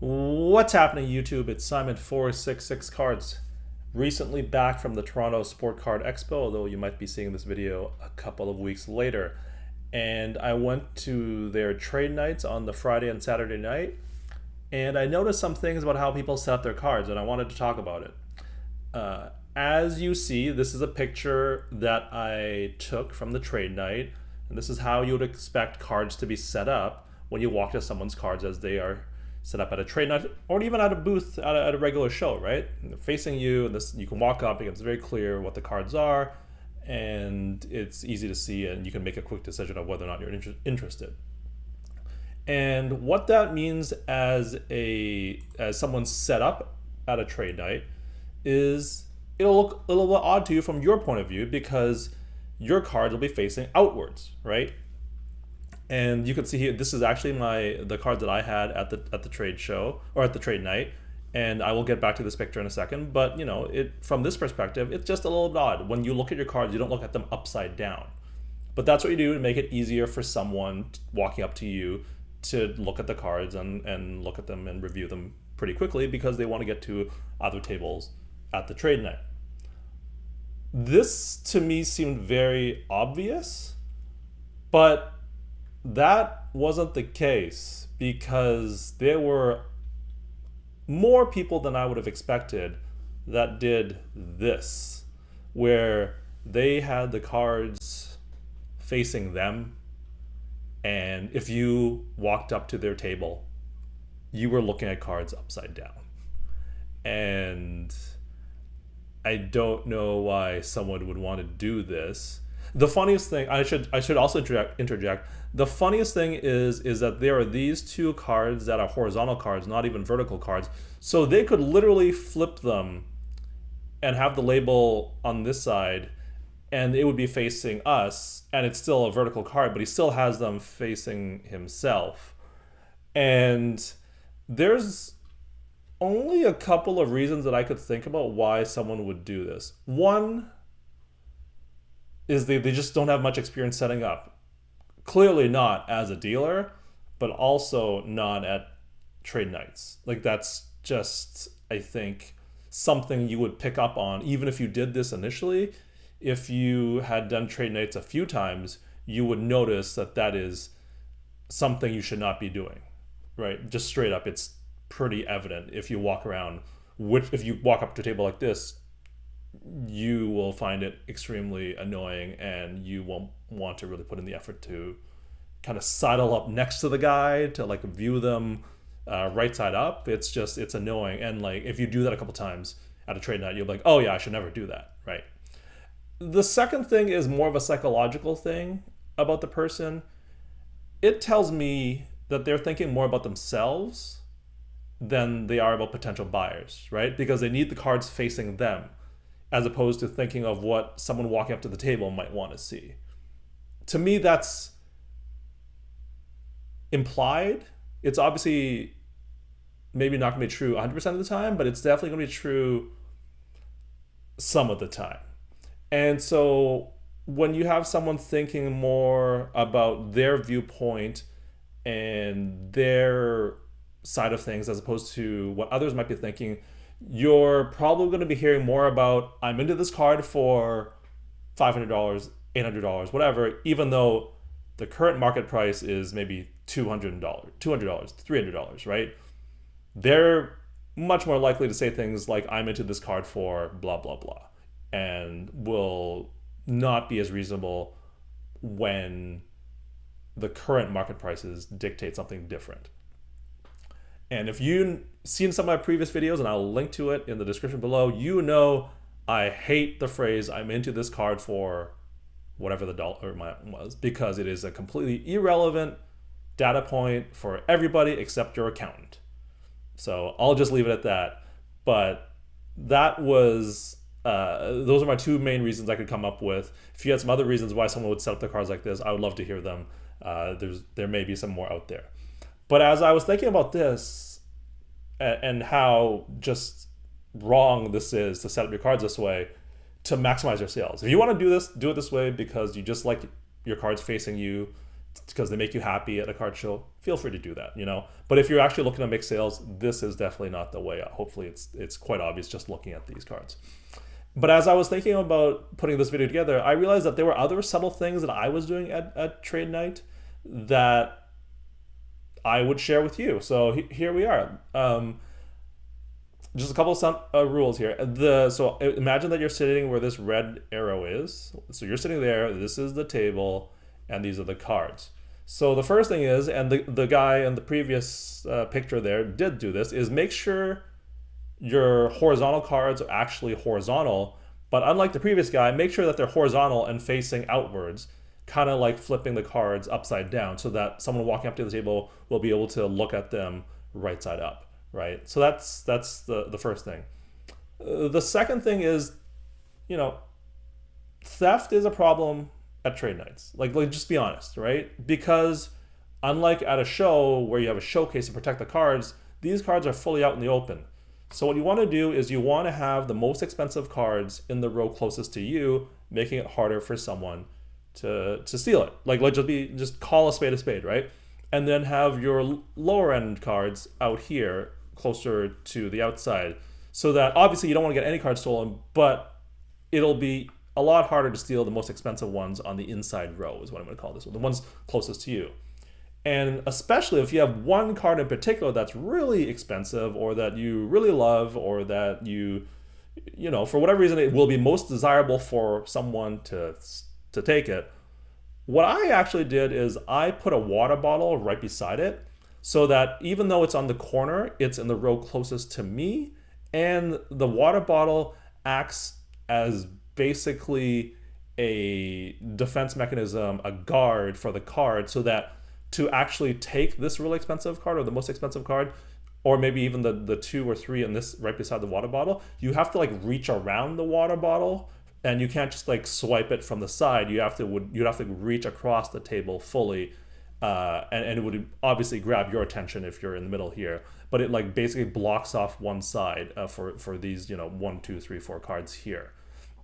What's happening, YouTube? It's Simon466cards. Recently back from the Toronto Sport Card Expo, although you might be seeing this video a couple of weeks later. And I went to their trade nights on the Friday and Saturday night, and I noticed some things about how people set up their cards, and I wanted to talk about it. As you see, this is a picture that I took from the trade night, and this is how you would expect cards to be set up when you walk to someone's cards as they are set up at a trade night or even at a booth at a regular show, right? And they're facing you, and this you can walk up, it's very clear what the cards are, and it's easy to see, and you can make a quick decision of whether or not you're interested. And what that means as someone's set up at a trade night is it'll look a little bit odd to you from your point of view because your cards will be facing outwards, right? And you can see here, this is actually the card that I had at the trade show or at the trade night, and I will get back to this picture in a second. But from this perspective, it's just a little odd. When you look at your cards, you don't look at them upside down. But that's what you do to make it easier for someone walking up to you to look at the cards and look at them and review them pretty quickly because they want to get to other tables at the trade night. This to me seemed very obvious, but that wasn't the case because there were more people than I would have expected that did this, where they had the cards facing them, and if you walked up to their table, you were looking at cards upside down. And I don't know why someone would want to do this. The funniest thing, I should also interject. The funniest thing is that there are these two cards that are horizontal cards, not even vertical cards. So they could literally flip them and have the label on this side, and it would be facing us, and it's still a vertical card, but he still has them facing himself. And there's only a couple of reasons that I could think about why someone would do this. One is they just don't have much experience setting up. Clearly not as a dealer, but also not at trade nights. Like, that's just, I think, something you would pick up on even if you did this initially. If you had done trade nights a few times, you would notice that that is something you should not be doing, right? Just straight up, it's pretty evident. If you walk around, if you walk up to a table like this, you will find it extremely annoying, and you won't want to really put in the effort to kind of sidle up next to the guy to like view them right side up. It's annoying. And like, if you do that a couple times at a trade night, you'll be like, oh yeah, I should never do that, right? The second thing is more of a psychological thing about the person. It tells me that they're thinking more about themselves than they are about potential buyers, right? Because they need the cards facing them, as opposed to thinking of what someone walking up to the table might want to see. To me, that's implied. It's obviously maybe not going to be true 100% of the time, but it's definitely going to be true some of the time. And so when you have someone thinking more about their viewpoint and their side of things as opposed to what others might be thinking, you're probably going to be hearing more about, I'm into this card for $500, $800, whatever, even though the current market price is maybe $200, $300, right? They're much more likely to say things like, I'm into this card for blah, blah, blah, and will not be as reasonable when the current market prices dictate something different. And if you've seen some of my previous videos, and I'll link to it in the description below, you know I hate the phrase, I'm into this card for whatever the dollar amount was, because it is a completely irrelevant data point for everybody except your accountant. So I'll just leave it at that. But that was, those are my two main reasons I could come up with. If you had some other reasons why someone would set up their cards like this, I would love to hear them. There may be some more out there. But as I was thinking about this and how just wrong this is to set up your cards this way to maximize your sales. If you want to do this, do it this way because you just like your cards facing you because they make you happy at a card show, feel free to do that, But if you're actually looking to make sales, this is definitely not the way. Hopefully it's quite obvious just looking at these cards. But as I was thinking about putting this video together, I realized that there were other subtle things that I was doing at trade night that I would share with you. So here we are. Just a couple of rules here. So imagine that you're sitting where this red arrow is. So you're sitting there, this is the table, and these are the cards. So the first thing is, and the guy in the previous picture there did do this, is make sure your horizontal cards are actually horizontal, but unlike the previous guy, make sure that they're horizontal and facing outwards, kind of like flipping the cards upside down so that someone walking up to the table will be able to look at them right side up, right? So that's the first thing. The second thing is, theft is a problem at trade nights. Like just be honest, right? Because unlike at a show where you have a showcase to protect the cards, these cards are fully out in the open. So what you want to do is you want to have the most expensive cards in the row closest to you, making it harder for someone to steal it. Like just call a spade, right? And then have your lower end cards out here closer to the outside, so that obviously you don't want to get any cards stolen, but it'll be a lot harder to steal the most expensive ones on the inside row is what I'm going to call this one, the ones closest to you. And especially if you have one card in particular that's really expensive or that you really love or that you for whatever reason it will be most desirable for someone to take it. What I actually did is I put a water bottle right beside it so that even though it's on the corner, it's in the row closest to me, and the water bottle acts as basically a defense mechanism, a guard for the card, so that to actually take this really expensive card or the most expensive card, or maybe even the 2 or 3 in this right beside the water bottle, you have to reach around the water bottle, and you can't just swipe it from the side. You'd have to reach across the table fully, and it would obviously grab your attention if you're in the middle here. But it basically blocks off one side for these 1, 2, 3, 4 cards here.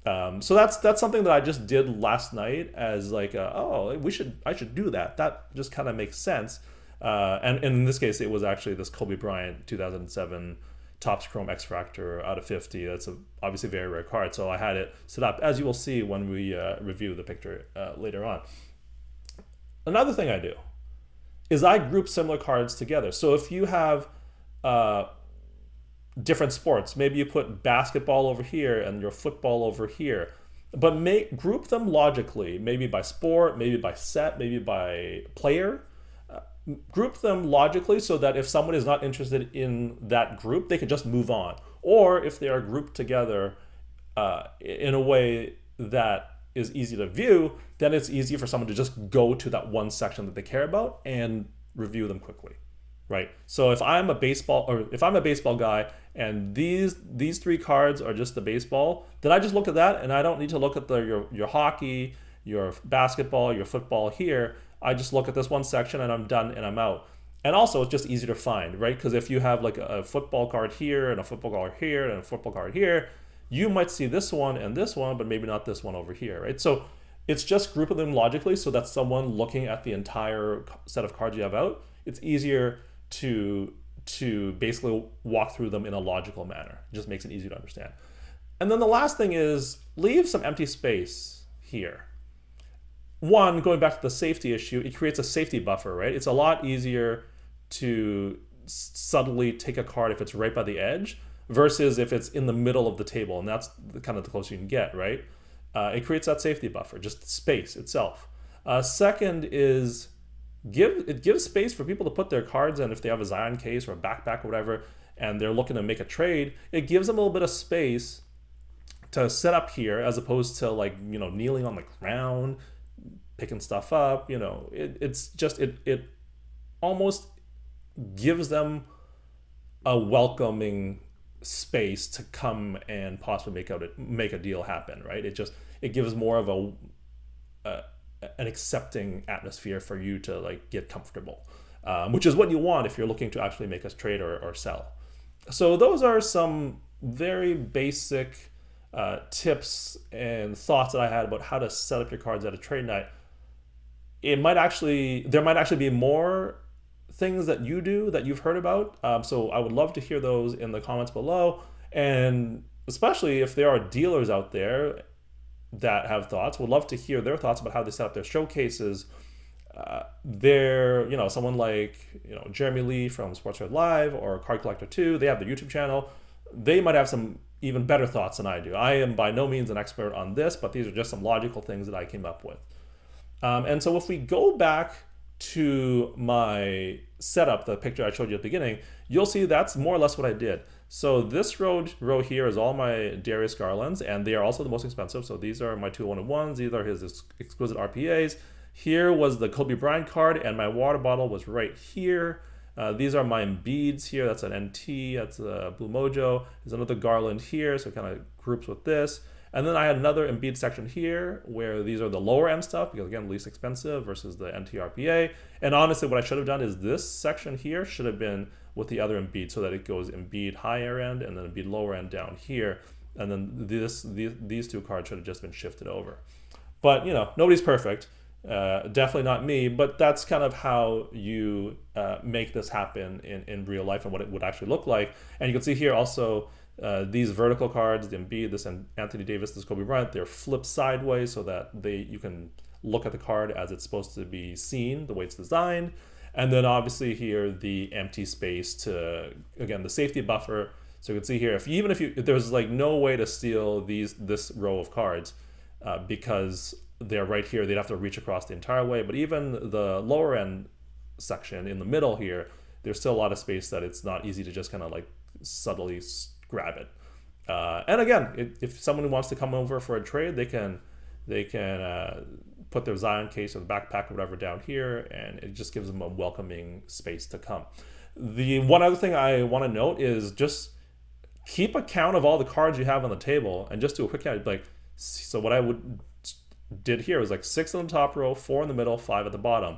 So that's something that I just did last night as I should do that. That just kind of makes sense. And in this case, it was actually this Kobe Bryant 2007 Topps Chrome X Fractor out of 50. That's obviously a very rare card. So I had it set up, as you will see when we review the picture later on. Another thing I do is I group similar cards together. So if you have different sports, maybe you put basketball over here and your football over here, but group them logically, maybe by sport, maybe by set, maybe by player. Group them logically so that if someone is not interested in that group, they can just move on. Or if they are grouped together in a way that is easy to view, then it's easy for someone to just go to that one section that they care about and review them quickly. Right. So if I'm a baseball guy and these 3 cards are just the baseball, then I just look at that and I don't need to look at your hockey, your basketball, your football here. I just look at this one section and I'm done and I'm out. And also it's just easier to find, right? Because if you have a football card here and a football card here and a football card here, you might see this one and this one, but maybe not this one over here, right? So it's just grouping them logically so that someone looking at the entire set of cards you have out, it's easier to basically walk through them in a logical manner. It just makes it easy to understand. And then the last thing is leave some empty space here. One, going back to the safety issue, it creates a safety buffer, right? It's a lot easier to subtly take a card if it's right by the edge versus if it's in the middle of the table, and that's kind of the closest you can get, right? It creates that safety buffer, just space itself. Second is it gives space for people to put their cards in if they have a Zion case or a backpack or whatever, and they're looking to make a trade. It gives them a little bit of space to set up here as opposed to kneeling on the ground, picking stuff up. It almost gives them a welcoming space to come and possibly make a deal happen, right? It gives more of an accepting atmosphere for you to get comfortable, which is what you want if you're looking to actually make a trade or sell. So those are some very basic tips and thoughts that I had about how to set up your cards at a trade night. there might actually be more things that you do that you've heard about. So I would love to hear those in the comments below, and especially if there are dealers out there that have thoughts, would love to hear their thoughts about how they set up their showcases. Someone like Jeremy Lee from Sportscards Live or Card Collector 2, they have their YouTube channel. They might have some even better thoughts than I do. I am by no means an expert on this, but these are just some logical things that I came up with. And so if we go back to my setup, the picture I showed you at the beginning, you'll see that's more or less what I did. So this row here is all my Darius Garlands, and they are also the most expensive. So these are my 2-1-1s. These are his exquisite RPAs. Here was the Kobe Bryant card, and my water bottle was right here. These are my Embiids here. That's an NT. That's a Blue Mojo. There's another Garland here, so it kind of groups with this. And then I had another Embiid section here where these are the lower end stuff, because again, least expensive versus the NT RPA. And honestly, what I should have done is this section here should have been with the other Embiid, so that it goes Embiid higher end and then Embiid lower end down here. And then these two cards should have just been shifted over. But nobody's perfect. Definitely not me, but that's kind of how you make this happen in real life and what it would actually look like. And you can see here also these vertical cards, the Embiid, this and Anthony Davis, this Kobe Bryant, they're flipped sideways so that you can look at the card as it's supposed to be seen, the way it's designed. And then obviously here the empty space to, again, the safety buffer. So you can see here, if there's like no way to steal this row of cards because they're right here, they'd have to reach across the entire way. But even the lower end section in the middle here, there's still a lot of space that it's not easy to just kind of like subtly grab it. And again, if someone wants to come over for a trade, they can put their Zion case or the backpack or whatever down here, and it just gives them a welcoming space to come. The one other thing I want to note is just keep a count of all the cards you have on the table and just do a quick count. Like, so what I did here was like 6 on the top row, 4 in the middle, 5 at the bottom.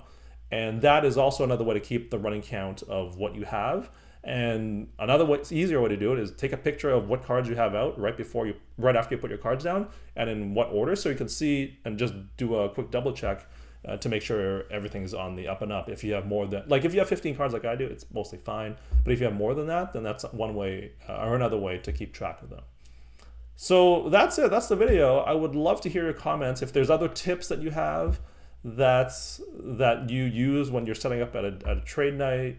And that is also another way to keep the running count of what you have. And another way, easier way to do it is take a picture of what cards you have out right after you put your cards down, and in what order, so you can see and just do a quick double check to make sure everything's on the up and up. If you have more than, like if you have 15 cards like I do, it's mostly fine. But if you have more than that, then that's one way or another way to keep track of them. So that's it. That's the video. I would love to hear your comments. If there's other tips that you have that you use when you're setting up at a trade night,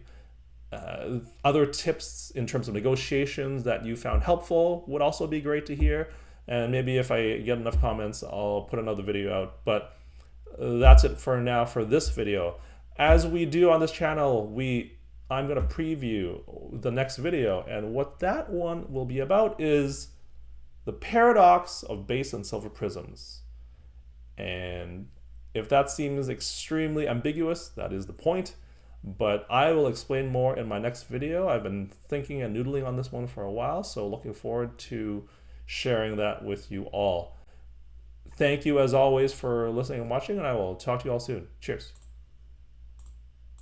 other tips in terms of negotiations that you found helpful would also be great to hear. And maybe if I get enough comments, I'll put another video out. But that's it for now for this video. As we do on this channel, I'm going to preview the next video, and what that one will be about is the paradox of base and silver prisms. And if that seems extremely ambiguous, that is the point. But I will explain more in my next video. I've been thinking and noodling on this one for a while, so looking forward to sharing that with you all. Thank you as always for listening and watching, and I will talk to you all soon. Cheers.